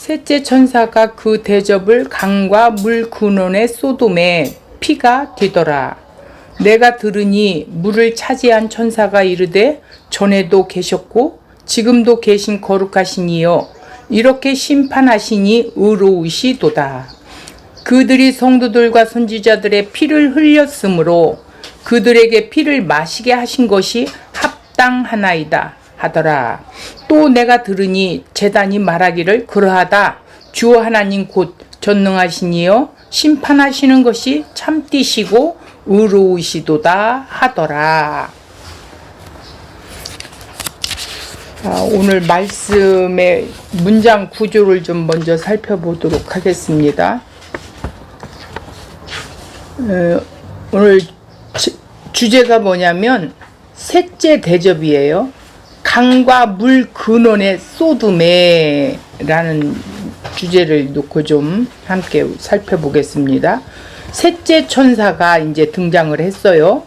셋째 천사가 그 대접을 강과 물 근원의 소돔에 피가 되더라. 내가 들으니 물을 차지한 천사가 이르되 전에도 계셨고 지금도 계신 거룩하신 이여 이렇게 심판하시니 의로우시도다. 그들이 성도들과 선지자들의 피를 흘렸으므로 그들에게 피를 마시게 하신 것이 합당하나이다 하더라. 또 내가 들으니 제단이 말하기를 그러하다. 주 하나님 곧 전능하신 이여 심판하시는 것이 참되시고 의로우시도다 하더라. 오늘 말씀의 문장 구조를 좀 먼저 살펴보도록 하겠습니다. 오늘 주제가 뭐냐면 셋째 대접이에요. 강과 물 근원의 소돔에 라는 주제를 놓고 좀 함께 살펴보겠습니다. 셋째 천사가 이제 등장을 했어요.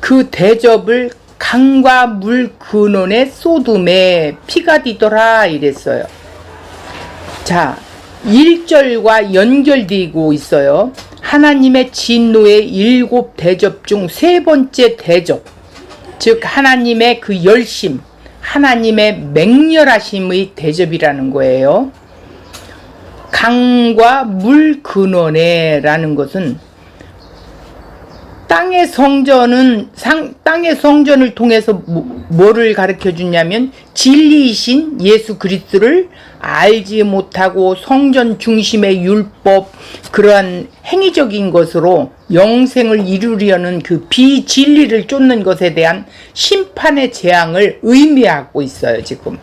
그 대접을 강과 물 근원의 소돔에 피가 디더라 이랬어요. 자, 1절과 연결되고 있어요. 하나님의 진노의 7 대접 중 세 번째 대접, 즉 하나님의 그 열심, 하나님의 맹렬하심의 대접이라는 거예요. 강과 물 근원에 라는 것은 땅의 성전을 통해서 뭐를 가르쳐 주냐면 진리이신 예수 그리스도를 알지 못하고 성전 중심의 율법, 그러한 행위적인 것으로 영생을 이루려는 그 비진리를 쫓는 것에 대한 심판의 재앙을 의미하고 있어요, 지금.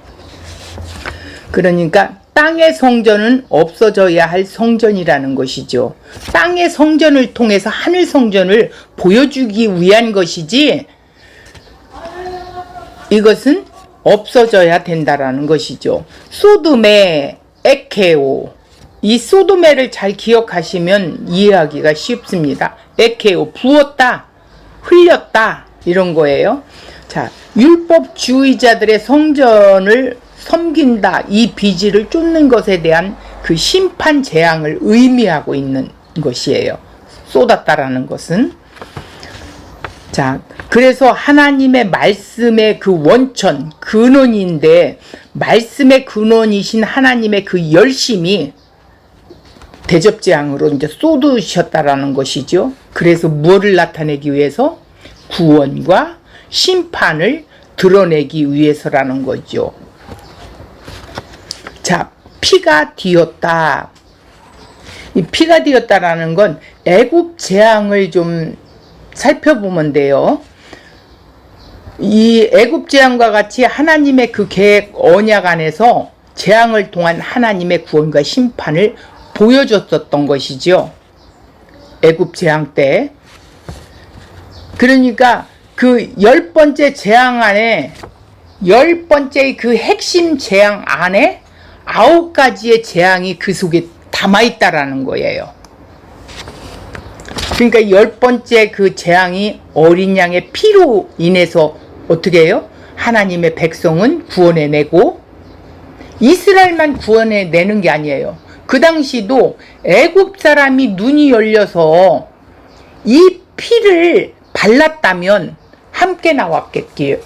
그러니까 땅의 성전은 없어져야 할 성전이라는 것이죠. 땅의 성전을 통해서 하늘 성전을 보여주기 위한 것이지 이것은 없어져야 된다라는 것이죠. 소돔의 에케오, 이 소돔에를 잘 기억하시면 이해하기가 쉽습니다. 에케오, 부었다, 흘렸다 이런 거예요. 자, 율법주의자들의 성전을 섬긴다, 이 비지를 쫓는 것에 대한 그 심판 재앙을 의미하고 있는 것이에요. 쏟았다라는 것은. 자, 그래서 하나님의 말씀의 그 원천, 근원인데 말씀의 근원이신 하나님의 그 열심이 대접 재앙으로 이제 쏟으셨다라는 것이죠. 그래서 무엇을 나타내기 위해서? 구원과 심판을 드러내기 위해서라는 거죠. 자, 피가 뒤었다. 이 피가 뒤었다라는 건 애굽 재앙을 좀 살펴보면 돼요. 이 애굽 재앙과 같이 하나님의 그 계획 언약 안에서 재앙을 통한 하나님의 구원과 심판을 보여줬었던 것이죠. 애굽 재앙 때. 그러니까 그 10번째 재앙 안에 10번째 그 핵심 재앙 안에 9가지의 재앙이 그 속에 담아있다라는 거예요. 그러니까 10번째 그 재앙이 어린 양의 피로 인해서 어떻게 해요? 하나님의 백성은 구원해내고 이스라엘만 구원해내는 게 아니에요. 그 당시도 애굽 사람이 눈이 열려서 이 피를 발랐다면 함께 나왔겠지요.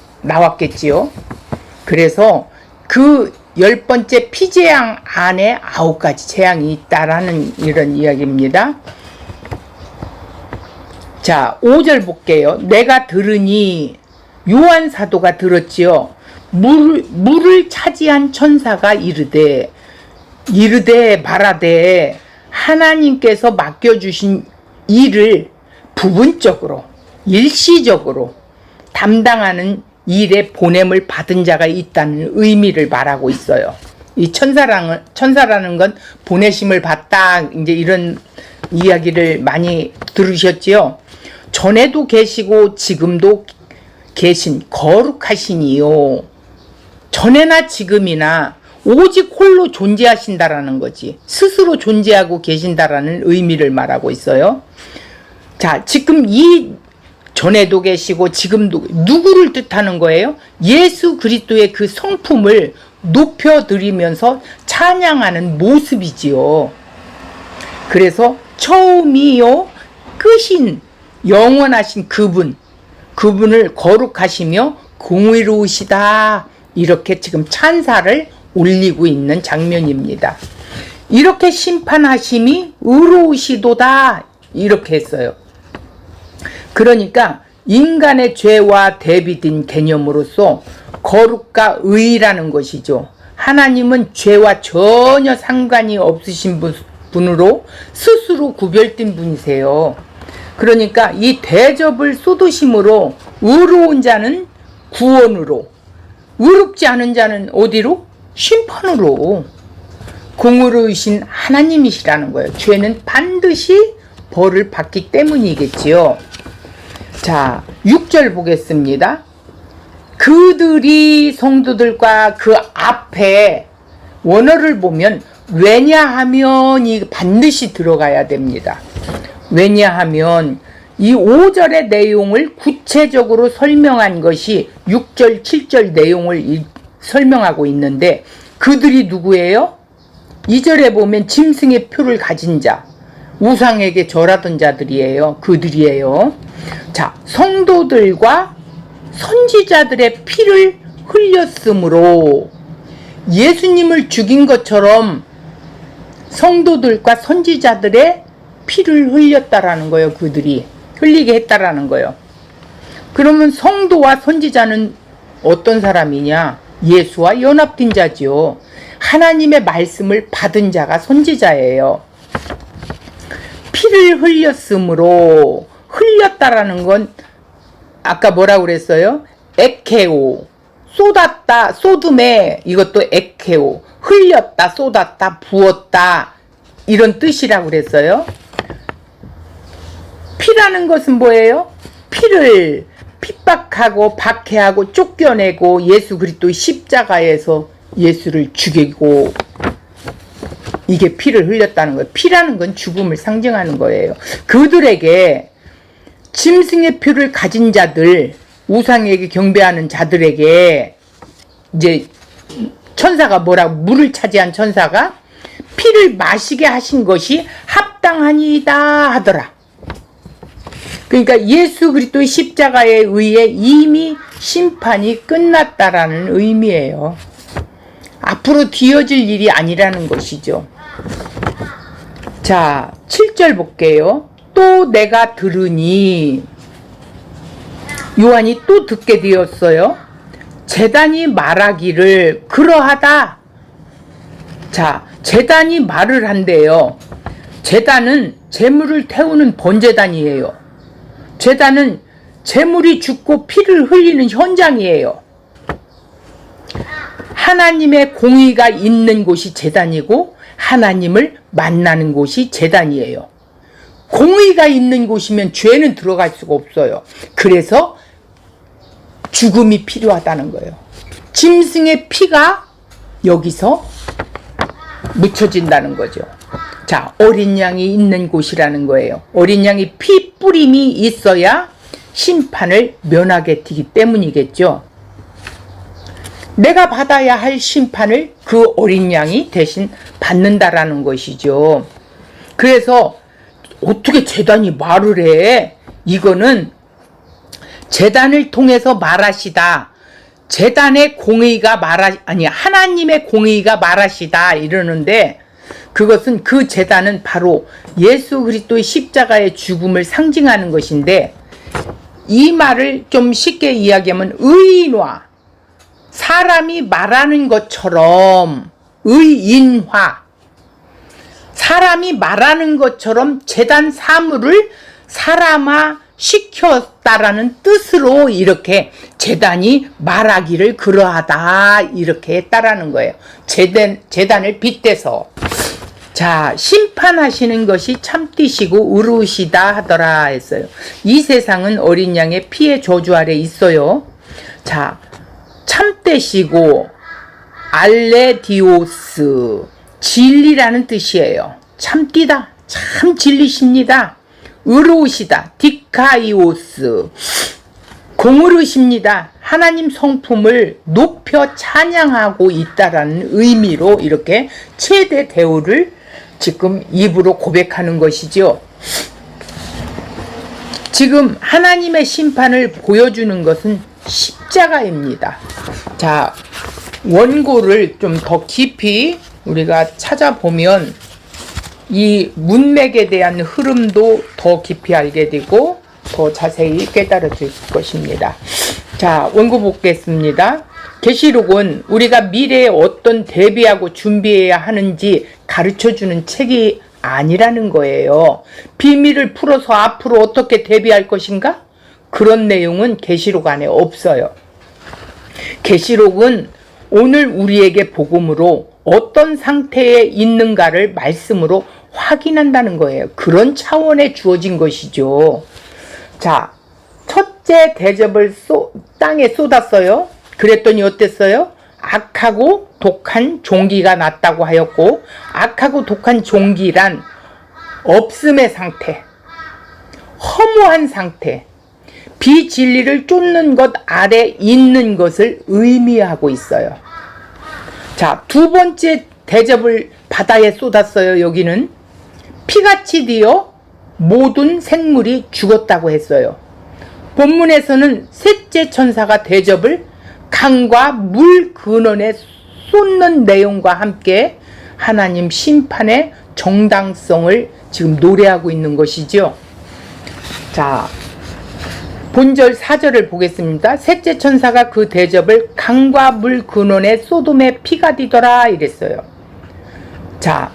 그래서 그 10번째 피재앙 안에 9가지 재앙이 있다라는 이런 이야기입니다. 자, 5절 볼게요. 내가 들으니, 요한 사도가 들었지요. 물을 차지한 천사가 이르되 말하되 하나님께서 맡겨주신 일을 부분적으로 일시적으로 담당하는 일에 보냄을 받은 자가 있다는 의미를 말하고 있어요. 이 천사라는 건 보내심을 받다, 이제 이런 이야기를 많이 들으셨지요. 전에도 계시고 지금도 계신 거룩하시니요. 전에나 지금이나 오직 홀로 존재하신다라는 거지. 스스로 존재하고 계신다라는 의미를 말하고 있어요. 자, 지금 이 전에도 계시고 지금도 누구를 뜻하는 거예요? 예수 그리스도의 그 성품을 높여드리면서 찬양하는 모습이지요. 그래서 처음이요 끝인 영원하신 그분을 거룩하시며 공의로우시다, 이렇게 지금 찬사를 올리고 있는 장면입니다. 이렇게 심판하심이 의로우시도다, 이렇게 했어요. 그러니까 인간의 죄와 대비된 개념으로서 거룩과 의라는 것이죠. 하나님은 죄와 전혀 상관이 없으신 분으로 스스로 구별된 분이세요. 그러니까 이 대접을 쏟으심으로 의로운 자는 구원으로, 의롭지 않은 자는 어디로? 심판으로. 공의로우신 하나님이시라는 거예요. 죄는 반드시 벌을 받기 때문이겠지요. 자, 6절 보겠습니다. 그들이 성도들과 그 앞에 원어를 보면 왜냐하면이 반드시 들어가야 됩니다. 왜냐하면 이 5절의 내용을 구체적으로 설명한 것이 6절, 7절 내용을 설명하고 있는데, 그들이 누구예요? 2절에 보면 짐승의 표를 가진 자, 우상에게 절하던 자들이에요. 그들이에요. 자, 성도들과 선지자들의 피를 흘렸으므로 예수님을 죽인 것처럼 성도들과 선지자들의 피를 흘렸다라는 거예요. 그들이 흘리게 했다라는 거예요. 그러면 성도와 선지자는 어떤 사람이냐? 예수와 연합된 자지요. 하나님의 말씀을 받은 자가 선지자예요. 피를 흘렸으므로, 흘렸다라는 건 아까 뭐라고 그랬어요? 에케오, 쏟았다, 쏟음에, 이것도 에케오, 흘렸다, 쏟았다, 부었다, 이런 뜻이라고 그랬어요. 피라는 것은 뭐예요? 피를 핍박하고 박해하고 쫓겨내고 예수 그리스도의 십자가에서 예수를 죽이고, 이게 피를 흘렸다는 거예요. 피라는 건 죽음을 상징하는 거예요. 그들에게, 짐승의 표를 가진 자들, 우상에게 경배하는 자들에게 이제 천사가 뭐라고, 물을 차지한 천사가 피를 마시게 하신 것이 합당하니이다 하더라. 그러니까 예수 그리스도의 십자가에 의해 이미 심판이 끝났다라는 의미예요. 앞으로 뒤어질 일이 아니라는 것이죠. 자, 7절 볼게요. 또 내가 들으니, 요한이 또 듣게 되었어요. 제단이 말하기를 그러하다. 자, 제단이 말을 한대요. 제단은 제물을 태우는 번제단이에요. 제단은 제물이 죽고 피를 흘리는 현장이에요. 하나님의 공의가 있는 곳이 제단이고 하나님을 만나는 곳이 제단이에요. 공의가 있는 곳이면 죄는 들어갈 수가 없어요. 그래서 죽음이 필요하다는 거예요. 짐승의 피가 여기서 묻혀진다는 거죠. 자, 어린 양이 있는 곳이라는 거예요. 어린 양이 피 뿌림이 있어야 심판을 면하게 되기 때문이겠죠. 내가 받아야 할 심판을 그 어린 양이 대신 받는다라는 것이죠. 그래서 어떻게 제단이 말을 해? 이거는 제단을 통해서 말하시다. 제단의 공의가 하나님의 공의가 말하시다 이러는데, 그것은 그 제단은 바로 예수 그리스도의 십자가의 죽음을 상징하는 것인데, 이 말을 좀 쉽게 이야기하면 의인화, 사람이 말하는 것처럼 의인화, 사람이 말하는 것처럼 제단 사물을 사람화 시켰다라는 뜻으로 이렇게 제단이 말하기를 그러하다 이렇게 했다라는 거예요. 제단을 빗대서. 자, 심판하시는 것이 참되시고 의로우시다 하더라 했어요. 이 세상은 어린 양의 피의 저주 아래 있어요. 자, 참되시고 알레디오스, 진리라는 뜻이에요. 참띠다, 참 진리십니다. 의로우시다, 디카이오스, 공으르십니다. 하나님 성품을 높여 찬양하고 있다라는 의미로 이렇게 최대 대우를 지금 입으로 고백하는 것이죠. 지금 하나님의 심판을 보여주는 것은 십자가입니다. 자, 원고를 좀 더 깊이 우리가 찾아보면 이 문맥에 대한 흐름도 더 깊이 알게 되고 더 자세히 깨달아질 것입니다. 자, 원고 보겠습니다. 계시록은 우리가 미래에 어떤 대비하고 준비해야 하는지 가르쳐주는 책이 아니라는 거예요. 비밀을 풀어서 앞으로 어떻게 대비할 것인가? 그런 내용은 계시록 안에 없어요. 계시록은 오늘 우리에게 복음으로 어떤 상태에 있는가를 말씀으로 확인한다는 거예요. 그런 차원에 주어진 것이죠. 자, 첫째 대접을 땅에 쏟았어요. 그랬더니 어땠어요? 악하고 독한 종기가 났다고 하였고, 악하고 독한 종기란 없음의 상태, 허무한 상태, 비진리를 쫓는 것 아래 있는 것을 의미하고 있어요. 자, 두 번째 대접을 바다에 쏟았어요. 여기는 피같이 되어 모든 생물이 죽었다고 했어요. 본문에서는 셋째 천사가 대접을 강과 물 근원에 쏟는 내용과 함께 하나님 심판의 정당성을 지금 노래하고 있는 것이죠. 자, 본절 4절을 보겠습니다. 셋째 천사가 그 대접을 강과 물 근원에 소돔에 피가 되더라 이랬어요. 자,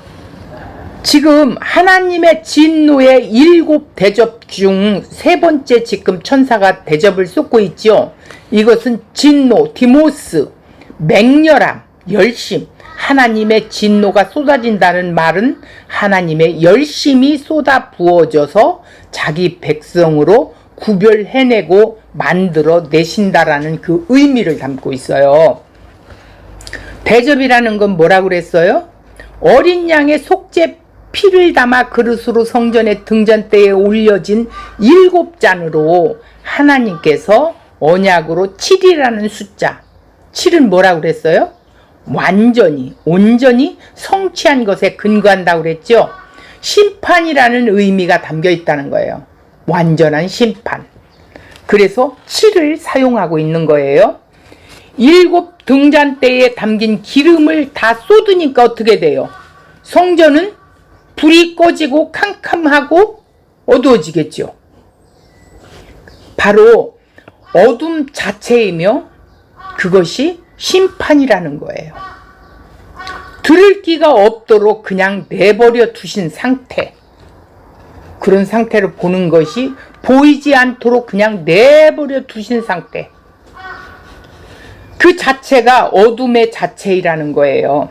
지금 하나님의 진노의 7 대접 중 세 번째 지금 천사가 대접을 쏟고 있죠. 이것은 진노, 디모스, 맹렬함, 열심, 하나님의 진노가 쏟아진다는 말은 하나님의 열심이 쏟아 부어져서 자기 백성으로 구별해내고 만들어 내신다라는 그 의미를 담고 있어요. 대접이라는 건 뭐라고 그랬어요? 어린 양의 속죄 피를 담아 그릇으로 성전의 등잔대에 올려진 7잔으로 하나님께서 언약으로 7이라는 숫자, 7은 뭐라고 그랬어요? 완전히, 온전히 성취한 것에 근거한다고 그랬죠. 심판이라는 의미가 담겨 있다는 거예요. 완전한 심판. 그래서 7을 사용하고 있는 거예요. 7 등잔대에 담긴 기름을 다 쏟으니까 어떻게 돼요? 성전은 불이 꺼지고 캄캄하고 어두워지겠죠. 바로 어둠 자체이며 그것이 심판이라는 거예요. 들을 기가 없도록 그냥 내버려 두신 상태, 그런 상태를 보는 것이 보이지 않도록 그냥 내버려 두신 상태, 그 자체가 어둠의 자체이라는 거예요.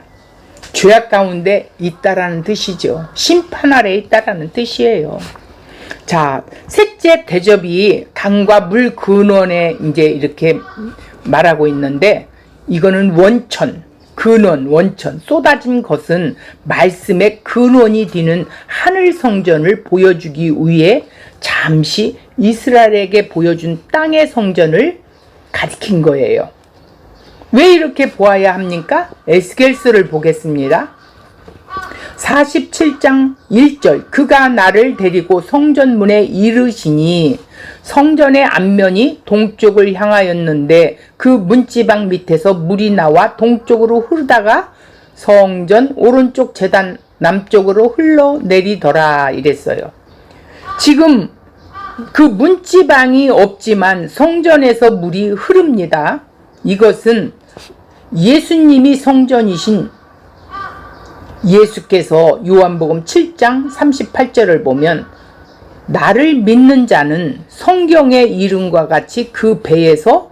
죄악 가운데 있다라는 뜻이죠. 심판 아래 있다라는 뜻이에요. 자, 셋째 대접이 강과 물 근원에 이제 이렇게 말하고 있는데, 이거는 원천, 근원, 원천, 쏟아진 것은 말씀의 근원이 되는 하늘 성전을 보여주기 위해 잠시 이스라엘에게 보여준 땅의 성전을 가리킨 거예요. 왜 이렇게 보아야 합니까? 에스겔서를 보겠습니다. 47장 1절, 그가 나를 데리고 성전문에 이르시니 성전의 앞면이 동쪽을 향하였는데 그 문지방 밑에서 물이 나와 동쪽으로 흐르다가 성전 오른쪽 제단 남쪽으로 흘러내리더라 이랬어요. 지금 그 문지방이 없지만 성전에서 물이 흐릅니다. 이것은 예수님이 성전이신 예수께서 요한복음 7장 38절을 보면 나를 믿는 자는 성경의 이름과 같이 그 배에서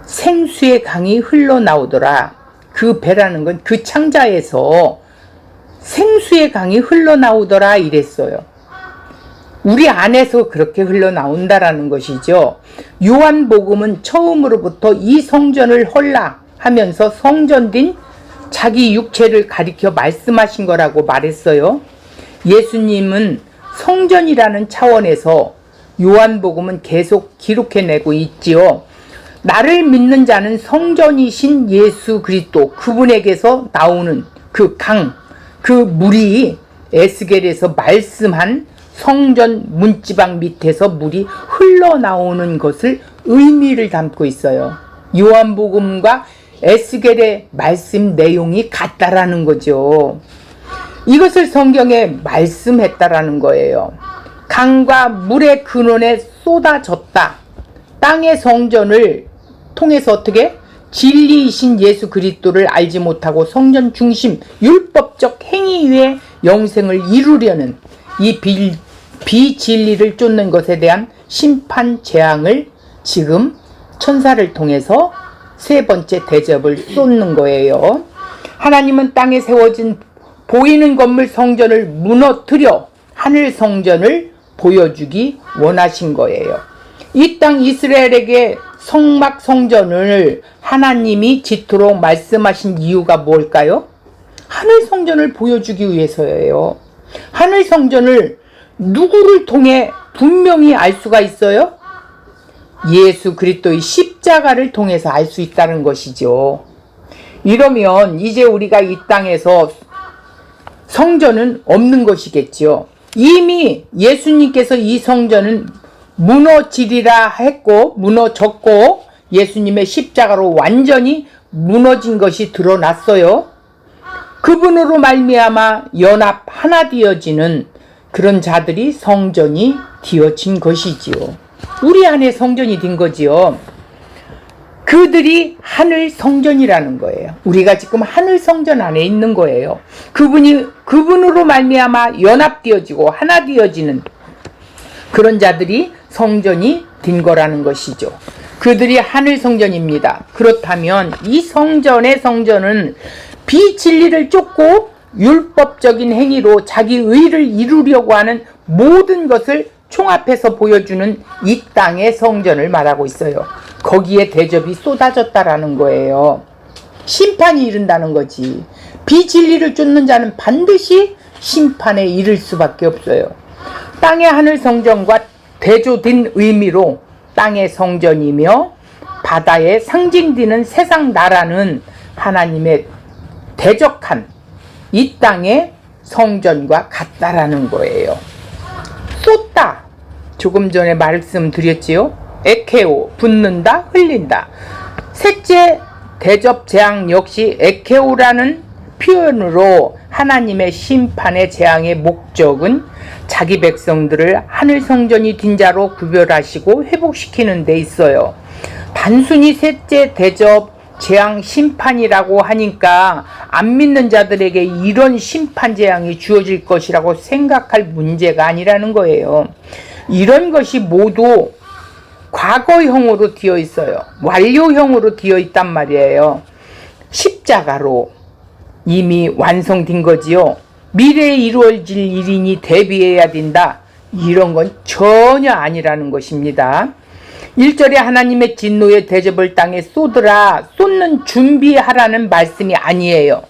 생수의 강이 흘러나오더라. 그 배라는 건 그 창자에서 생수의 강이 흘러나오더라 이랬어요. 우리 안에서 그렇게 흘러나온다라는 것이죠. 요한복음은 처음으로부터 이 성전을 헐라 하면서 성전된 자기 육체를 가리켜 말씀하신 거라고 말했어요. 예수님은 성전이라는 차원에서 요한복음은 계속 기록해내고 있지요. 나를 믿는 자는 성전이신 예수 그리스도, 그분에게서 나오는 그 강, 그 물이 에스겔에서 말씀한 성전 문지방 밑에서 물이 흘러나오는 것을 의미를 담고 있어요. 요한복음과 에스겔의 말씀 내용이 같다라는 거죠. 이것을 성경에 말씀했다라는 거예요. 강과 물의 근원에 쏟아졌다. 땅의 성전을 통해서 어떻게? 진리이신 예수 그리스도를 알지 못하고 성전 중심 율법적 행위 위에 영생을 이루려는 이 비진리를 쫓는 것에 대한 심판 재앙을 지금 천사를 통해서 세 번째 대접을 쏟는 거예요. 하나님은 땅에 세워진 보이는 건물 성전을 무너뜨려 하늘 성전을 보여주기 원하신 거예요. 이 땅 이스라엘에게 성막 성전을 하나님이 짓도록 말씀하신 이유가 뭘까요? 하늘 성전을 보여주기 위해서예요. 하늘 성전을 누구를 통해 분명히 알 수가 있어요? 예수 그리스도의 십자가를 통해서 알 수 있다는 것이죠. 이러면 이제 우리가 이 땅에서 성전은 없는 것이겠지요. 이미 예수님께서 이 성전은 무너지리라 했고 무너졌고 예수님의 십자가로 완전히 무너진 것이 드러났어요. 그분으로 말미암아 연합 하나 되어지는 그런 자들이 성전이 되어진 것이지요. 우리 안에 성전이 된 거지요. 그들이 하늘 성전이라는 거예요. 우리가 지금 하늘 성전 안에 있는 거예요. 그분으로 말미암아 연합되어지고 하나 되어지는 그런 자들이 성전이 된 거라는 것이죠. 그들이 하늘 성전입니다. 그렇다면 이 성전은 비진리를 쫓고 율법적인 행위로 자기 의를 이루려고 하는 모든 것을 총합해서 보여주는 이 땅의 성전을 말하고 있어요. 거기에 대접이 쏟아졌다라는 거예요. 심판이 이른다는 거지. 비진리를 쫓는 자는 반드시 심판에 이를 수밖에 없어요. 땅의 하늘 성전과 대조된 의미로 땅의 성전이며 바다에 상징되는 세상 나라는 하나님의 대적한 이 땅의 성전과 같다라는 거예요. 쏟다. 조금 전에 말씀드렸지요. 에케오, 붓는다, 흘린다. 셋째 대접 재앙 역시 에케오라는 표현으로 하나님의 심판의 재앙의 목적은 자기 백성들을 하늘 성전이 된 자로 구별하시고 회복시키는 데 있어요. 단순히 셋째 대접 재앙 심판이라고 하니까 안 믿는 자들에게 이런 심판 재앙이 주어질 것이라고 생각할 문제가 아니라는 거예요. 이런 것이 모두 과거형으로 되어 있어요. 완료형으로 되어 있단 말이에요. 십자가로 이미 완성된 거지요. 미래에 이루어질 일이니 대비해야 된다. 이런 건 전혀 아니라는 것입니다. 1절에 하나님의 진노의 대접을 땅에 쏟으라, 쏟는 준비하라는 말씀이 아니에요.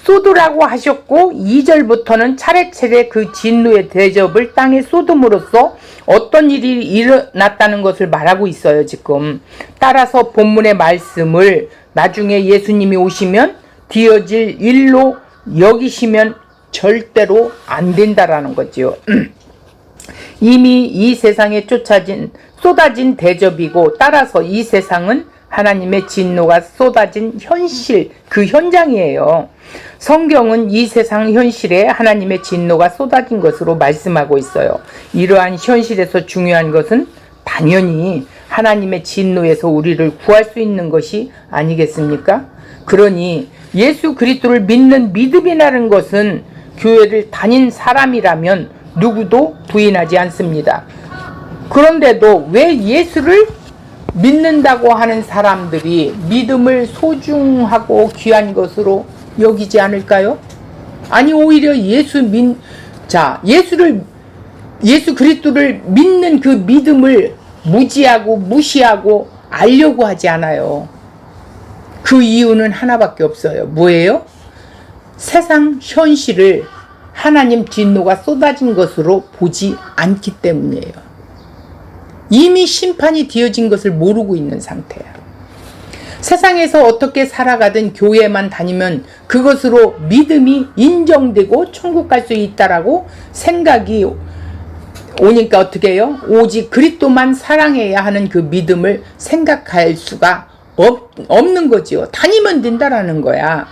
쏟으라고 하셨고 2절부터는 차례차례 그 진노의 대접을 땅에 쏟음으로써 어떤 일이 일어났다는 것을 말하고 있어요. 지금 따라서 본문의 말씀을 나중에 예수님이 오시면 되어질 일로 여기시면 절대로 안 된다라는 거지요. 이미 이 세상에 쏟아진 대접이고 따라서 이 세상은 하나님의 진노가 쏟아진 현실, 그 현장이에요. 성경은 이 세상 현실에 하나님의 진노가 쏟아진 것으로 말씀하고 있어요. 이러한 현실에서 중요한 것은 당연히 하나님의 진노에서 우리를 구할 수 있는 것이 아니겠습니까? 그러니 예수 그리스도를 믿는 믿음이라는 것은 교회를 다닌 사람이라면 누구도 부인하지 않습니다. 그런데도 왜 예수를 믿는다고 하는 사람들이 믿음을 소중하고 귀한 것으로 여기지 않을까요? 아니 오히려 예수 그리스도를 믿는 그 믿음을 무지하고 무시하고 알려고 하지 않아요. 그 이유는 하나밖에 없어요. 뭐예요? 세상 현실을 하나님 진노가 쏟아진 것으로 보지 않기 때문이에요. 이미 심판이 되어진 것을 모르고 있는 상태야. 세상에서 어떻게 살아가든 교회만 다니면 그것으로 믿음이 인정되고 천국 갈 수 있다라고 생각이 오니까 어떻게 해요? 오직 그리스도만 사랑해야 하는 그 믿음을 생각할 수가 없는 거지요. 다니면 된다라는 거야.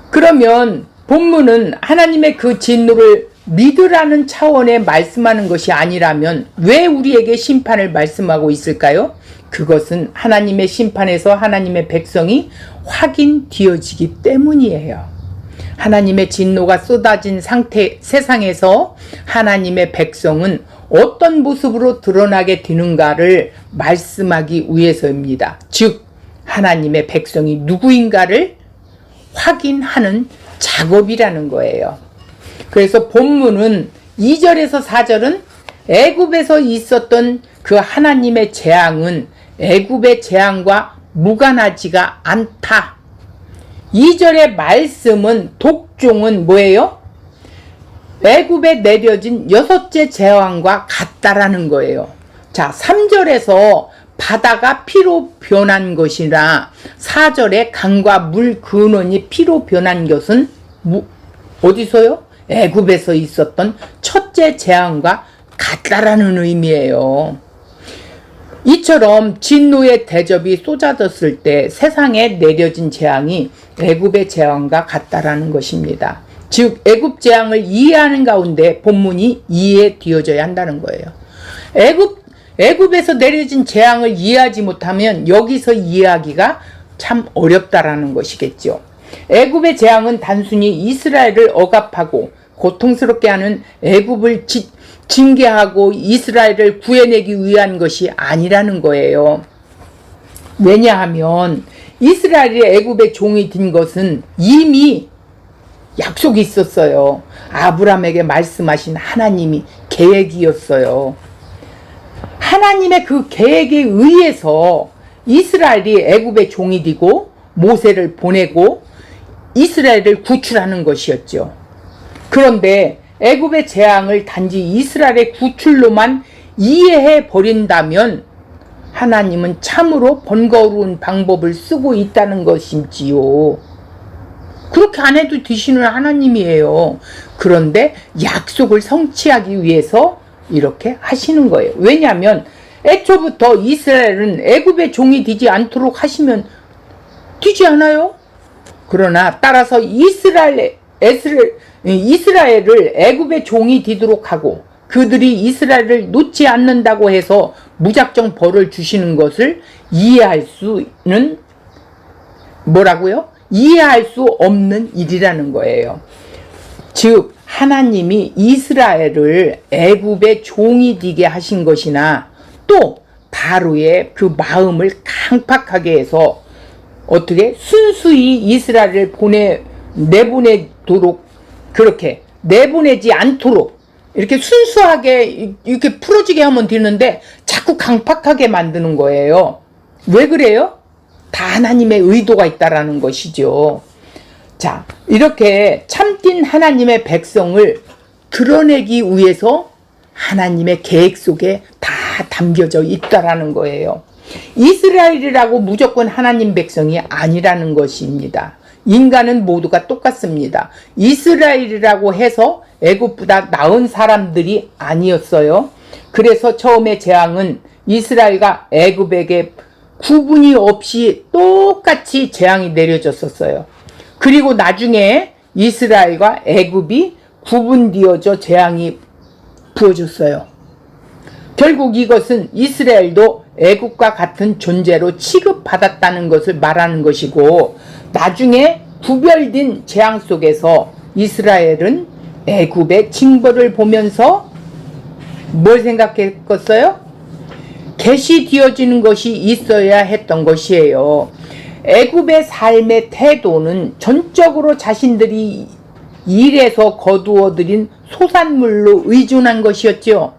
그러면 본문은 하나님의 그 진노를 믿으라는 차원에 말씀하는 것이 아니라면 왜 우리에게 심판을 말씀하고 있을까요? 그것은 하나님의 심판에서 하나님의 백성이 확인되어지기 때문이에요. 하나님의 진노가 쏟아진 세상에서 하나님의 백성은 어떤 모습으로 드러나게 되는가를 말씀하기 위해서입니다. 즉 하나님의 백성이 누구인가를 확인하는 작업이라는 거예요. 그래서 본문은 2절에서 4절은 애굽에서 있었던 그 하나님의 재앙은 애굽의 재앙과 무관하지가 않다. 2절의 말씀은 독종은 뭐예요? 애굽에 내려진 6째 재앙과 같다라는 거예요. 자, 3절에서 바다가 피로 변한 것이라 4절에 강과 물 근원이 피로 변한 것은 어디서요? 애굽에서 있었던 첫째 재앙과 같다라는 의미예요. 이처럼 진노의 대접이 쏟아졌을 때 세상에 내려진 재앙이 애굽의 재앙과 같다라는 것입니다. 즉 애굽 재앙을 이해하는 가운데 본문이 이해되어져야 한다는 거예요. 애굽에서 내려진 재앙을 이해하지 못하면 여기서 이해하기가 참 어렵다라는 것이겠죠. 애굽의 재앙은 단순히 이스라엘을 억압하고 고통스럽게 하는 애굽을 징계하고 이스라엘을 구해내기 위한 것이 아니라는 거예요. 왜냐하면 이스라엘이 애굽의 종이 된 것은 이미 약속이 있었어요. 아브라함에게 말씀하신 하나님이 계획이었어요. 하나님의 그 계획에 의해서 이스라엘이 애굽의 종이 되고 모세를 보내고 이스라엘을 구출하는 것이었죠. 그런데 애굽의 재앙을 단지 이스라엘의 구출로만 이해해 버린다면 하나님은 참으로 번거로운 방법을 쓰고 있다는 것이지요. 그렇게 안 해도 되시는 하나님이에요. 그런데 약속을 성취하기 위해서 이렇게 하시는 거예요. 왜냐하면 애초부터 이스라엘은 애굽의 종이 되지 않도록 하시면 되지 않아요? 그러나 따라서 이스라엘을 애굽의 종이 되도록 하고 그들이 이스라엘을 놓지 않는다고 해서 무작정 벌을 주시는 것을 이해할 수는 뭐라고요? 이해할 수 없는 일이라는 거예요. 즉 하나님이 이스라엘을 애굽의 종이 되게 하신 것이나 또 바로의 그 마음을 강팍하게 해서 어떻게 순수히 이스라엘을 내보내도록 그렇게 내보내지 않도록 이렇게 순수하게 이렇게 풀어지게 하면 되는데 자꾸 강팍하게 만드는 거예요. 왜 그래요? 다 하나님의 의도가 있다라는 것이죠. 자, 이렇게 참된 하나님의 백성을 드러내기 위해서 하나님의 계획 속에 다 담겨져 있다라는 거예요. 이스라엘이라고 무조건 하나님 백성이 아니라는 것입니다. 인간은 모두가 똑같습니다. 이스라엘이라고 해서 애굽보다 나은 사람들이 아니었어요. 그래서 처음에 재앙은 이스라엘과 애굽에게 구분이 없이 똑같이 재앙이 내려졌었어요. 그리고 나중에 이스라엘과 애굽이 구분되어져 재앙이 부어졌어요. 결국 이것은 이스라엘도 애굽과 같은 존재로 취급받았다는 것을 말하는 것이고 나중에 구별된 재앙 속에서 이스라엘은 애굽의 징벌을 보면서 뭘 생각했겠어요? 계시되어지는 것이 있어야 했던 것이에요. 애굽의 삶의 태도는 전적으로 자신들이 일에서 거두어들인 소산물로 의존한 것이었죠.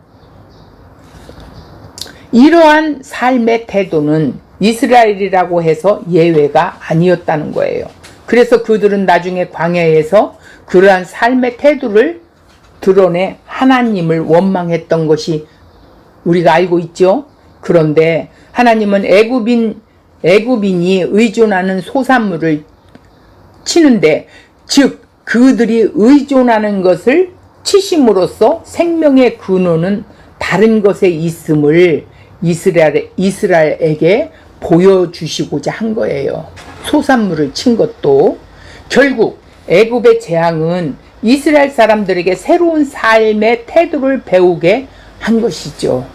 이러한 삶의 태도는 이스라엘이라고 해서 예외가 아니었다는 거예요. 그래서 그들은 나중에 광야에서 그러한 삶의 태도를 드러내 하나님을 원망했던 것이 우리가 알고 있죠. 그런데 하나님은 애굽인이 의존하는 소산물을 치는데, 즉 그들이 의존하는 것을 치심으로써 생명의 근원은 다른 것에 있음을 이스라엘에게 보여주시고자 한 거예요. 소산물을 친 것도. 결국 애굽의 재앙은 이스라엘 사람들에게 새로운 삶의 태도를 배우게 한 것이죠.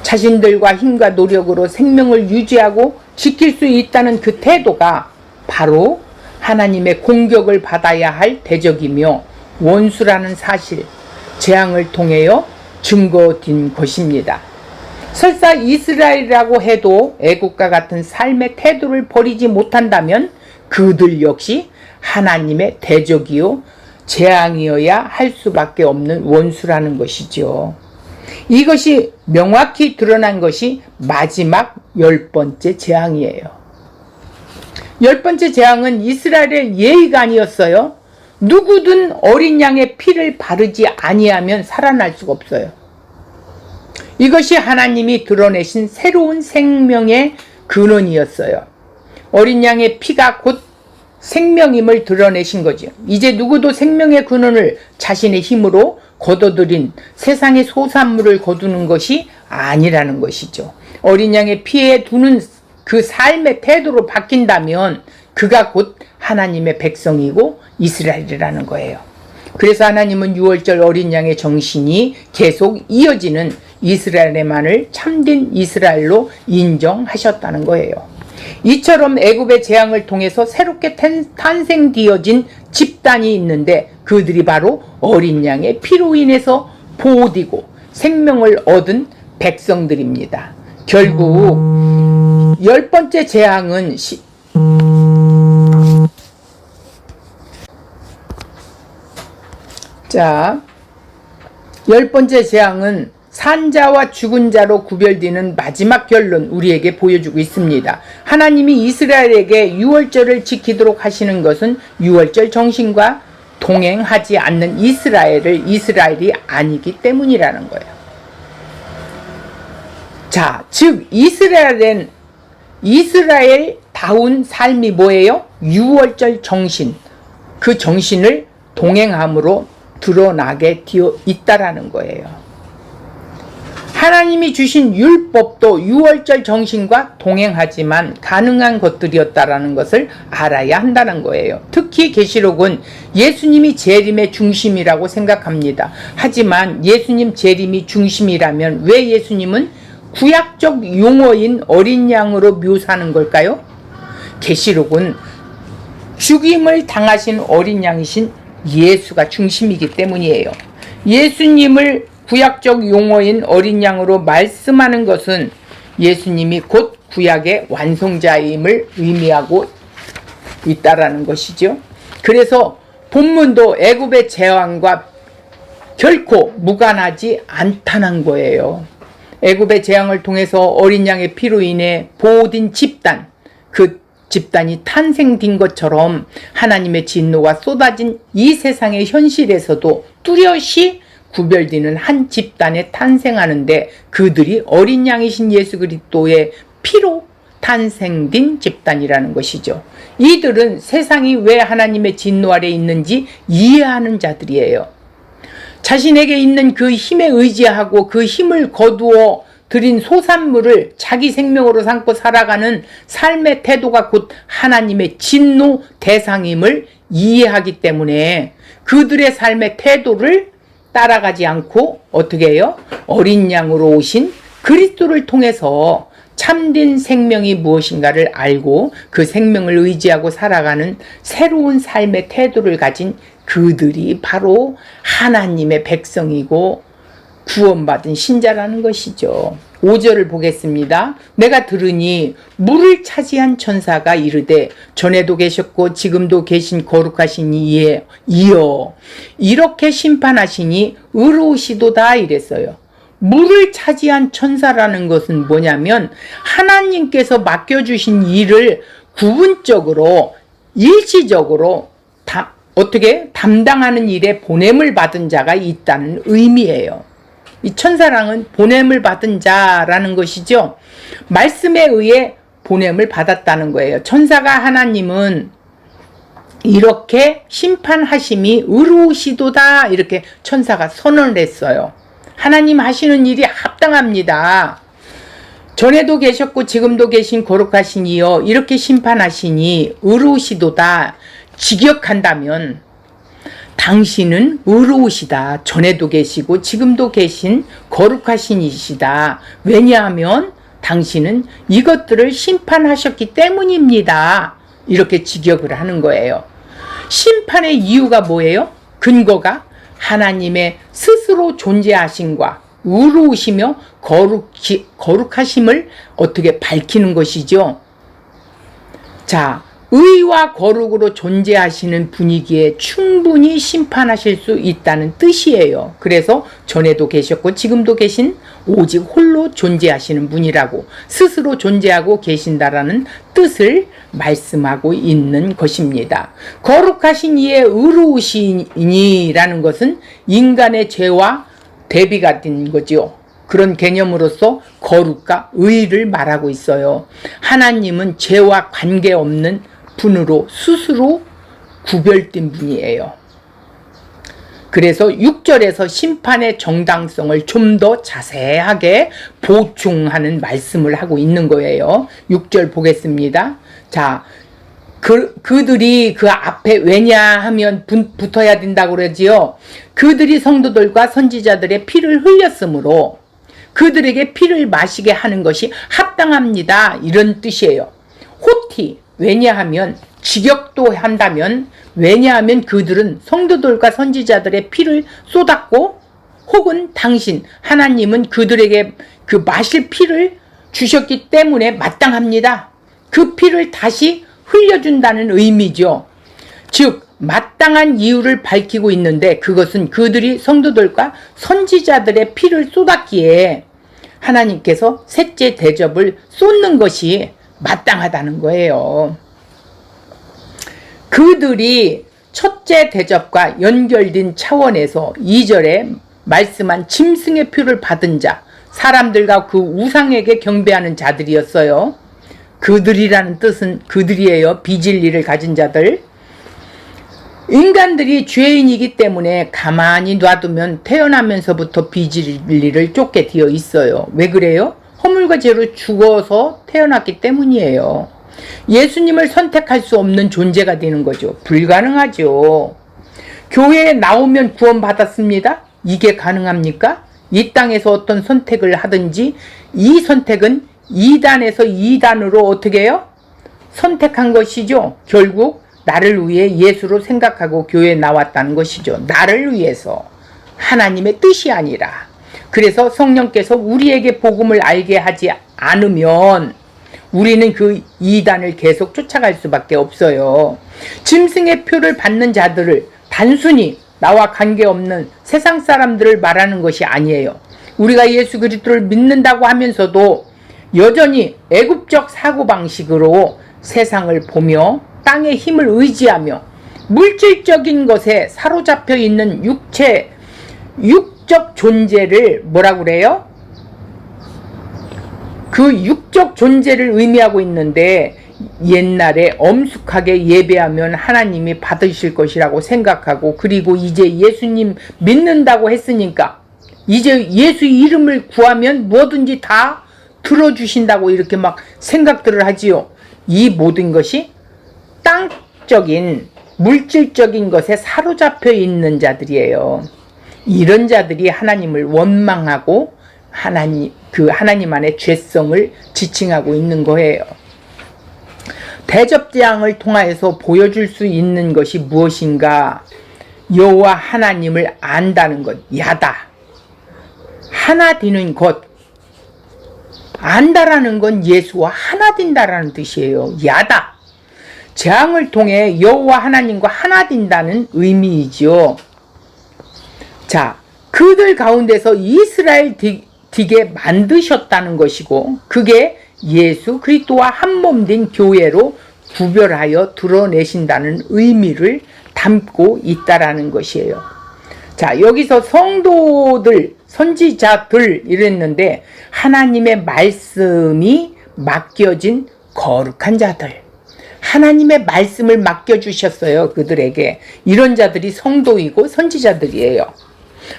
자신들과 힘과 노력으로 생명을 유지하고 지킬 수 있다는 그 태도가 바로 하나님의 공격을 받아야 할 대적이며 원수라는 사실, 재앙을 통하여 증거된 것입니다. 설사 이스라엘이라고 해도 애국과 같은 삶의 태도를 버리지 못한다면 그들 역시 하나님의 대적이요 재앙이어야 할 수밖에 없는 원수라는 것이죠. 이것이 명확히 드러난 것이 마지막 10번째 재앙이에요. 10번째 재앙은 이스라엘의 예의가 아니었어요. 누구든 어린 양의 피를 바르지 아니하면 살아날 수가 없어요. 이것이 하나님이 드러내신 새로운 생명의 근원이었어요. 어린 양의 피가 곧 생명임을 드러내신 거죠. 이제 누구도 생명의 근원을 자신의 힘으로 거둬들인 세상의 소산물을 거두는 것이 아니라는 것이죠. 어린 양의 피에 두는 그 삶의 태도로 바뀐다면 그가 곧 하나님의 백성이고 이스라엘이라는 거예요. 그래서 하나님은 6월절 어린 양의 정신이 계속 이어지는 이스라엘만을 참된 이스라엘로 인정하셨다는 거예요. 이처럼 애굽의 재앙을 통해서 새롭게 탄생되어진 집단이 있는데 그들이 바로 어린 양의 피로 인해서 보호되고 생명을 얻은 백성들입니다. 결국 10번째 재앙은 자, 10번째 재앙은 산자와 죽은 자로 구별되는 마지막 결론 우리에게 보여주고 있습니다. 하나님이 이스라엘에게 유월절을 지키도록 하시는 것은 유월절 정신과 동행하지 않는 이스라엘이 아니기 때문이라는 거예요. 자, 즉 이스라엘다운 삶이 뭐예요? 유월절 정신, 그 정신을 동행함으로 드러나게 되어 있다라는 거예요. 하나님이 주신 율법도 유월절 정신과 동행하지만 가능한 것들이었다라는 것을 알아야 한다는 거예요. 특히 계시록은 예수님이 재림의 중심이라고 생각합니다. 하지만 예수님 재림이 중심이라면 왜 예수님은 구약적 용어인 어린 양으로 묘사하는 걸까요? 계시록은 죽임을 당하신 어린 양이신 예수가 중심이기 때문이에요. 예수님을 구약적 용어인 어린 양으로 말씀하는 것은 예수님이 곧 구약의 완성자임을 의미하고 있다라는 것이죠. 그래서 본문도 애굽의 재앙과 결코 무관하지 않다는 거예요. 애굽의 재앙을 통해서 어린 양의 피로 인해 보호된 집단, 그 집단이 탄생된 것처럼 하나님의 진노가 쏟아진 이 세상의 현실에서도 뚜렷이 구별되는 한 집단에 탄생하는데 그들이 어린 양이신 예수 그리스도의 피로 탄생된 집단이라는 것이죠. 이들은 세상이 왜 하나님의 진노 아래 있는지 이해하는 자들이에요. 자신에게 있는 그 힘에 의지하고 그 힘을 거두어 들인 소산물을 자기 생명으로 삼고 살아가는 삶의 태도가 곧 하나님의 진노 대상임을 이해하기 때문에 그들의 삶의 태도를 따라가지 않고 어떻게 해요? 어린 양으로 오신 그리스도를 통해서 참된 생명이 무엇인가를 알고 그 생명을 의지하고 살아가는 새로운 삶의 태도를 가진 그들이 바로 하나님의 백성이고 구원받은 신자라는 것이죠. 5절을 보겠습니다. 내가 들으니 물을 차지한 천사가 이르되 전에도 계셨고 지금도 계신 거룩하신 이여 이렇게 심판하시니 의로우시도다 이랬어요. 물을 차지한 천사라는 것은 뭐냐면 하나님께서 맡겨주신 일을 구분적으로 일시적으로 어떻게 담당하는 일에 보냄을 받은 자가 있다는 의미예요. 이 천사랑은 보냄을 받은 자라는 것이죠. 말씀에 의해 보냄을 받았다는 거예요. 천사가 하나님은 이렇게 심판하심이 의로우시도다 이렇게 천사가 선언을 했어요. 하나님 하시는 일이 합당합니다. 전에도 계셨고 지금도 계신 거룩하신 이여 이렇게 심판하시니 의로우시도다. 직역한다면 당신은 의로우시다. 전에도 계시고 지금도 계신 거룩하신 이시다. 왜냐하면 당신은 이것들을 심판하셨기 때문입니다. 이렇게 직역을 하는 거예요. 심판의 이유가 뭐예요? 근거가 하나님의 스스로 존재하심과 의로우시며 거룩하심을 어떻게 밝히는 것이죠. 자, 의와 거룩으로 존재하시는 분이기에 충분히 심판하실 수 있다는 뜻이에요. 그래서 전에도 계셨고 지금도 계신 오직 홀로 존재하시는 분이라고 스스로 존재하고 계신다라는 뜻을 말씀하고 있는 것입니다. 거룩하신 이의 의로우시니라는 것은 인간의 죄와 대비가 된 거죠. 그런 개념으로서 거룩과 의를 말하고 있어요. 하나님은 죄와 관계없는 분으로 스스로 구별된 분이에요. 그래서 6절에서 심판의 정당성을 좀 더 자세하게 보충하는 말씀을 하고 있는 거예요. 6절 보겠습니다. 자, 그들이 그 앞에 왜냐하면 붙어야 된다고 그러지요. 그들이 성도들과 선지자들의 피를 흘렸으므로 그들에게 피를 마시게 하는 것이 합당합니다. 이런 뜻이에요. 호티, 왜냐하면 직역도 한다면 왜냐하면 그들은 성도들과 선지자들의 피를 쏟았고 혹은 당신 하나님은 그들에게 그 마실 피를 주셨기 때문에 마땅합니다. 그 피를 다시 흘려준다는 의미죠. 즉 마땅한 이유를 밝히고 있는데 그것은 그들이 성도들과 선지자들의 피를 쏟았기에 하나님께서 셋째 대접을 쏟는 것이 마땅하다는 거예요. 그들이 첫째 대접과 연결된 차원에서 2절에 말씀한 짐승의 표를 받은 자, 사람들과 그 우상에게 경배하는 자들이었어요. 그들이라는 뜻은 그들이에요. 비진리를 가진 자들. 인간들이 죄인이기 때문에 가만히 놔두면 태어나면서부터 비진리를 쫓게 되어 있어요. 왜 그래요? 허물과 죄로 죽어서 태어났기 때문이에요. 예수님을 선택할 수 없는 존재가 되는 거죠. 불가능하죠. 교회에 나오면 구원받았습니다. 이게 가능합니까? 이 땅에서 어떤 선택을 하든지 이 선택은 2단에서 2단으로 어떻게 해요? 선택한 것이죠. 결국 나를 위해 예수로 생각하고 교회에 나왔다는 것이죠. 나를 위해서. 하나님의 뜻이 아니라. 그래서 성령께서 우리에게 복음을 알게 하지 않으면 우리는 그 2단을 계속 쫓아갈 수밖에 없어요. 짐승의 표를 받는 자들을 단순히 나와 관계없는 세상 사람들을 말하는 것이 아니에요. 우리가 예수 그리스도를 믿는다고 하면서도 여전히 애굽적 사고방식으로 세상을 보며 땅의 힘을 의지하며 물질적인 것에 사로잡혀 있는 육적 존재를 뭐라고 그래요? 그 육적 존재를 의미하고 있는데 옛날에 엄숙하게 예배하면 하나님이 받으실 것이라고 생각하고 그리고 이제 예수님 믿는다고 했으니까 이제 예수 이름을 구하면 뭐든지 다 들어주신다고 이렇게 막 생각들을 하지요. 이 모든 것이 땅적인 물질적인 것에 사로잡혀 있는 자들이에요. 이런 자들이 하나님을 원망하고 하나님 안에 죄성을 지칭하고 있는 거예요. 대접장을 통하여서 보여줄 수 있는 것이 무엇인가? 여호와 하나님을 안다는 것, 야다. 하나 되는 것. 안다라는 건 예수와 하나 된다라는 뜻이에요. 야다. 재앙을 통해 여호와 하나님과 하나 된다는 의미이죠. 자, 그들 가운데서 이스라엘 되게 만드셨다는 것이고 그게 예수 그리스도와 한몸 된 교회로 구별하여 드러내신다는 의미를 담고 있다라는 것이에요. 자, 여기서 성도들, 선지자들 이랬는데 하나님의 말씀이 맡겨진 거룩한 자들, 하나님의 말씀을 맡겨주셨어요. 그들에게. 이런 자들이 성도이고 선지자들이에요.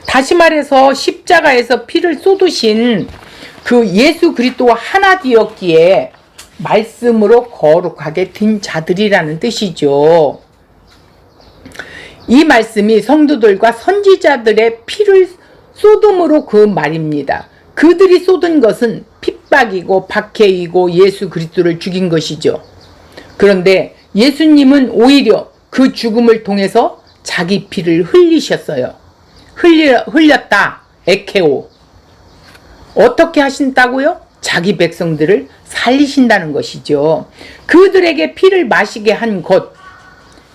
다시 말해서 십자가에서 피를 쏟으신 그 예수 그리스도와 하나 되었기에 말씀으로 거룩하게 된 자들이라는 뜻이죠. 이 말씀이 성도들과 선지자들의 피를 쏟음으로 그 말입니다. 그들이 쏟은 것은 핍박이고 박해이고 예수 그리스도를 죽인 것이죠. 그런데 예수님은 오히려 그 죽음을 통해서 자기 피를 흘리셨어요. 흘렸다. 에케오. 어떻게 하신다고요? 자기 백성들을 살리신다는 것이죠. 그들에게 피를 마시게 한 것,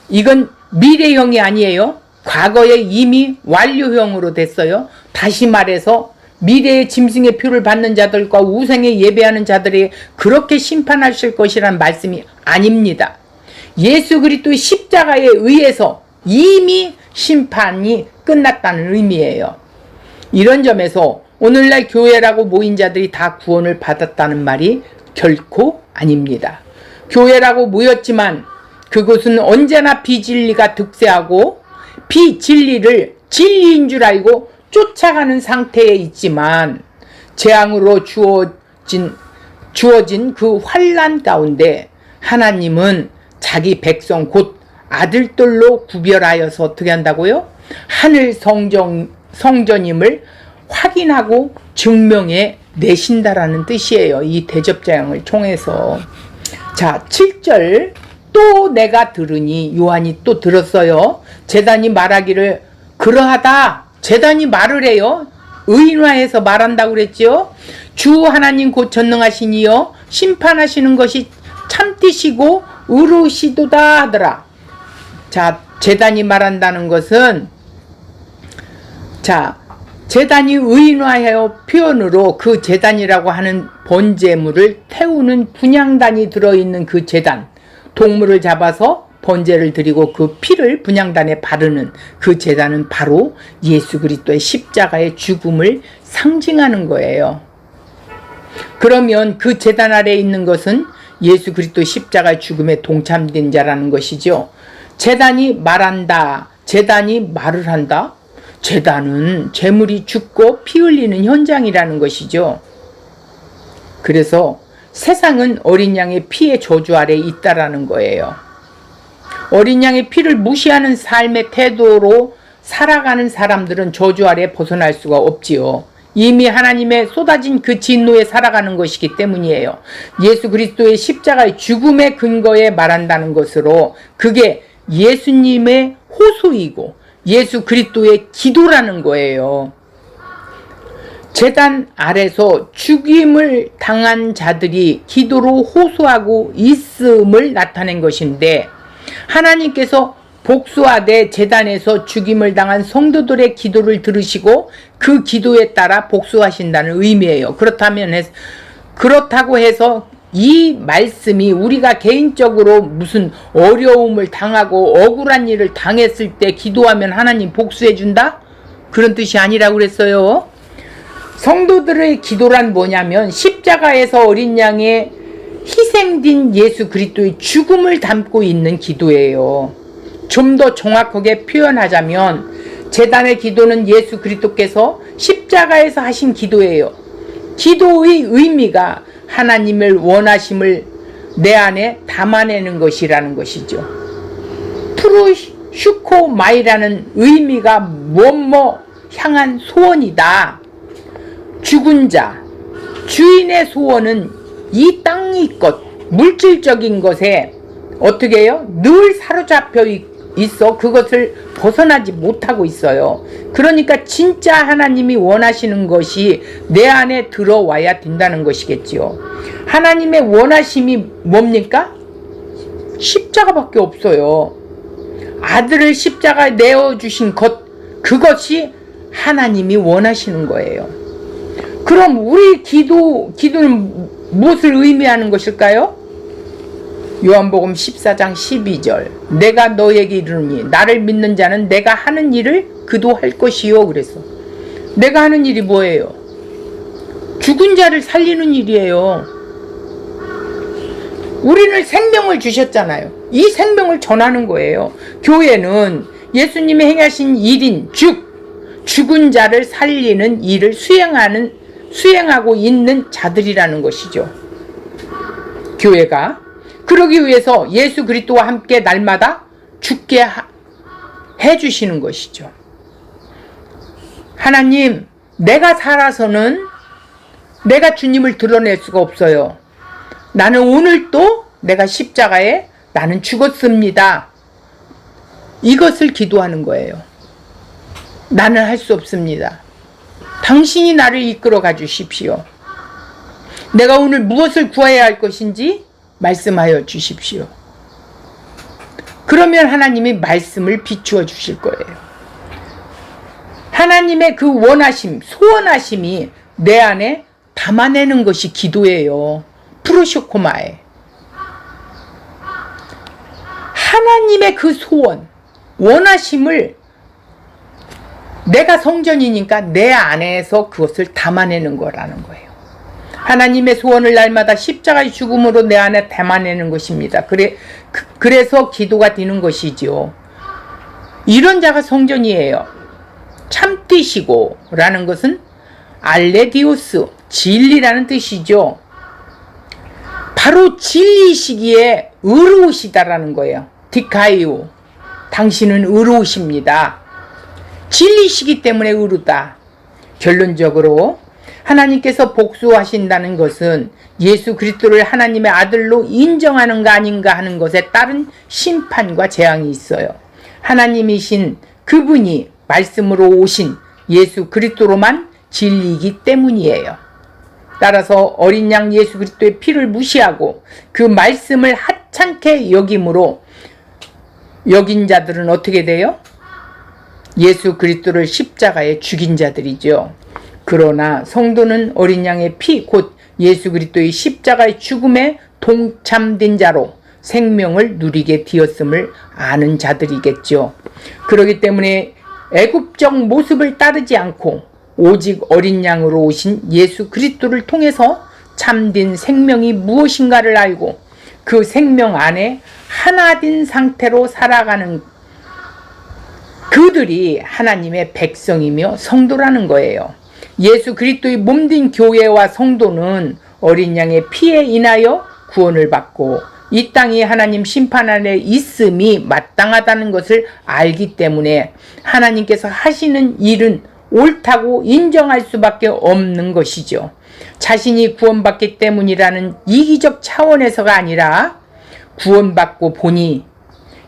이건 미래형이 아니에요. 과거에 이미 완료형으로 됐어요. 다시 말해서 미래의 짐승의 표를 받는 자들과 우상에 예배하는 자들이 그렇게 심판하실 것이란 말씀이 아닙니다. 예수 그리스도의 십자가에 의해서 이미 심판이 끝났다는 의미예요. 이런 점에서 오늘날 교회라고 모인 자들이 다 구원을 받았다는 말이 결코 아닙니다. 교회라고 모였지만 그것은 언제나 비진리가 득세하고 비진리를 진리인 줄 알고 쫓아가는 상태에 있지만 재앙으로 주어진 그 환난 가운데 하나님은 자기 백성 곧 아들들로 구별하여서 어떻게 한다고요? 하늘 성전임을 확인하고 증명해 내신다라는 뜻이에요. 이 대접장을 통해서. 자, 7절 또 내가 들으니, 요한이 또 들었어요. 제단이 말하기를 그러하다. 제단이 말을 해요. 의인화해서 말한다고 그랬죠. 주 하나님 곧 전능하신 이여 심판하시는 것이 참되시고 의로우시도다 하더라. 자, 제단이 말한다는 것은, 자, 제단이 의인화하여 표현으로 그 제단이라고 하는 번제물을 태우는 분향단이 들어있는 그 제단, 동물을 잡아서 번제를 드리고 그 피를 분향단에 바르는 그 제단은 바로 예수 그리스도의 십자가의 죽음을 상징하는 거예요. 그러면 그 제단 아래에 있는 것은 예수 그리스도 십자가의 죽음에 동참된 자라는 것이죠. 제단이 말한다. 제단이 말을 한다. 제단은 제물이 죽고 피 흘리는 현장이라는 것이죠. 그래서 세상은 어린 양의 피의 저주 아래에 있다라는 거예요. 어린 양의 피를 무시하는 삶의 태도로 살아가는 사람들은 저주 아래 벗어날 수가 없지요. 이미 하나님의 쏟아진 그 진노에 살아가는 것이기 때문이에요. 예수 그리스도의 십자가의 죽음의 근거에 말한다는 것으로 그게 예수님의 호소이고 예수 그리스도의 기도라는 거예요. 제단 아래서 죽임을 당한 자들이 기도로 호소하고 있음을 나타낸 것인데 하나님께서 복수하되 제단에서 죽임을 당한 성도들의 기도를 들으시고 그 기도에 따라 복수하신다는 의미예요. 그렇다고 해서 이 말씀이 우리가 개인적으로 무슨 어려움을 당하고 억울한 일을 당했을 때 기도하면 하나님 복수해 준다? 그런 뜻이 아니라고 그랬어요. 성도들의 기도란 뭐냐면 십자가에서 어린 양의 희생된 예수 그리스도의 죽음을 담고 있는 기도예요. 좀 더 정확하게 표현하자면 제단의 기도는 예수 그리스도께서 십자가에서 하신 기도예요. 기도의 의미가 하나님을 원하심을 내 안에 담아내는 것이라는 것이죠. 프루슈코마이라는 의미가 뭐뭐 향한 소원이다. 죽은 자, 주인의 소원은 이 땅의 것, 물질적인 것에 어떻게 해요? 늘 사로잡혀 있어 그것을 벗어나지 못하고 있어요. 그러니까 진짜 하나님이 원하시는 것이 내 안에 들어와야 된다는 것이겠지요. 하나님의 원하심이 뭡니까? 십자가밖에 없어요. 아들을 십자가에 내어주신 것, 그것이 하나님이 원하시는 거예요. 그럼 우리 기도는 무엇을 의미하는 것일까요? 요한복음 14장 12절 내가 너에게 이르노니 나를 믿는 자는 내가 하는 일을 그도 할 것이요. 그래서 내가 하는 일이 뭐예요? 죽은 자를 살리는 일이에요. 우리는 생명을 주셨잖아요. 이 생명을 전하는 거예요. 교회는 예수님이 행하신 일인 죽은 자를 살리는 일을 수행하고 있는 자들이라는 것이죠. 교회가 그러기 위해서 예수 그리스도와 함께 날마다 죽게 해주시는 것이죠. 하나님, 내가 살아서는 내가 주님을 드러낼 수가 없어요. 나는 오늘 또 내가 십자가에 나는 죽었습니다. 이것을 기도하는 거예요. 나는 할 수 없습니다. 당신이 나를 이끌어 가 주십시오. 내가 오늘 무엇을 구해야 할 것인지 말씀하여 주십시오. 그러면 하나님이 말씀을 비추어 주실 거예요. 하나님의 그 원하심, 소원하심이 내 안에 담아내는 것이 기도예요. 프로쇼코마에. 하나님의 그 소원, 원하심을 내가 성전이니까 내 안에서 그것을 담아내는 거라는 거예요. 하나님의 소원을 날마다 십자가의 죽음으로 내 안에 담아내는 것입니다. 그래서 기도가 되는 것이지요. 이런 자가 성전이에요. 참되시고 라는 것은 알레디오스, 진리라는 뜻이죠. 바로 진리시기에 의로우시다라는 거예요. 디카이오, 당신은 의로우십니다. 진리시기 때문에 의롭다. 결론적으로 하나님께서 복수하신다는 것은 예수 그리스도를 하나님의 아들로 인정하는 거 아닌가 하는 것에 따른 심판과 재앙이 있어요. 하나님이신 그분이 말씀으로 오신 예수 그리스도로만 진리이기 때문이에요. 따라서 어린 양 예수 그리스도의 피를 무시하고 그 말씀을 하찮게 여김으로 여긴 자들은 어떻게 돼요? 예수 그리스도를 십자가에 죽인 자들이죠. 그러나 성도는 어린 양의 피, 곧 예수 그리스도의 십자가의 죽음에 동참된 자로 생명을 누리게 되었음을 아는 자들이겠죠. 그렇기 때문에 애굽적 모습을 따르지 않고 오직 어린 양으로 오신 예수 그리스도를 통해서 참된 생명이 무엇인가를 알고 그 생명 안에 하나된 상태로 살아가는 그들이 하나님의 백성이며 성도라는 거예요. 예수 그리스도의 몸된 교회와 성도는 어린 양의 피에 인하여 구원을 받고 이 땅이 하나님 심판 안에 있음이 마땅하다는 것을 알기 때문에 하나님께서 하시는 일은 옳다고 인정할 수밖에 없는 것이죠. 자신이 구원받기 때문이라는 이기적 차원에서가 아니라 구원받고 보니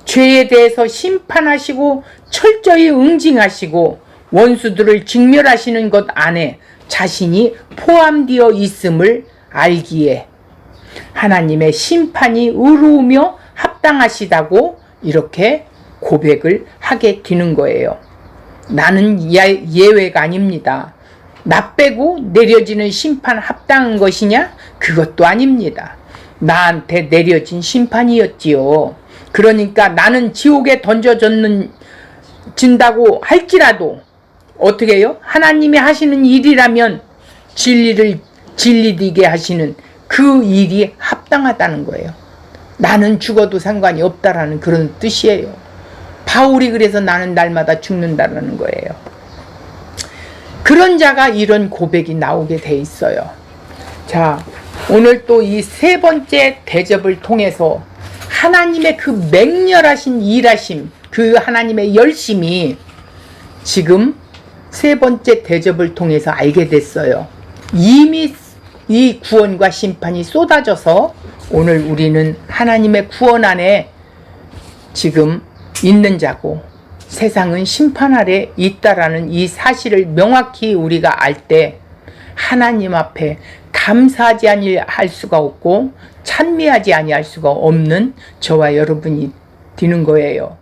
죄에 대해서 심판하시고 철저히 응징하시고 원수들을 직멸하시는 것 안에 자신이 포함되어 있음을 알기에 하나님의 심판이 의로우며 합당하시다고 이렇게 고백을 하게 되는 거예요. 나는 예외가 아닙니다. 나 빼고 내려지는 심판 합당한 것이냐? 그것도 아닙니다. 나한테 내려진 심판이었지요. 그러니까 나는 지옥에 던져진다고 할지라도 어떻게 해요? 하나님이 하시는 일이라면 진리를 진리되게 하시는 그 일이 합당하다는 거예요. 나는 죽어도 상관이 없다라는 그런 뜻이에요. 바울이 그래서 나는 날마다 죽는다라는 거예요. 그런 자가 이런 고백이 나오게 돼 있어요. 자, 오늘 또 이 세 번째 대접을 통해서 하나님의 그 맹렬하신 일하심, 그 하나님의 열심이 지금 세 번째 대접을 통해서 알게 됐어요. 이미 이 구원과 심판이 쏟아져서 오늘 우리는 하나님의 구원 안에 지금 있는 자고 세상은 심판 아래 있다라는 이 사실을 명확히 우리가 알 때 하나님 앞에 감사하지 아니할 수가 없고 찬미하지 아니할 수가 없는 저와 여러분이 되는 거예요.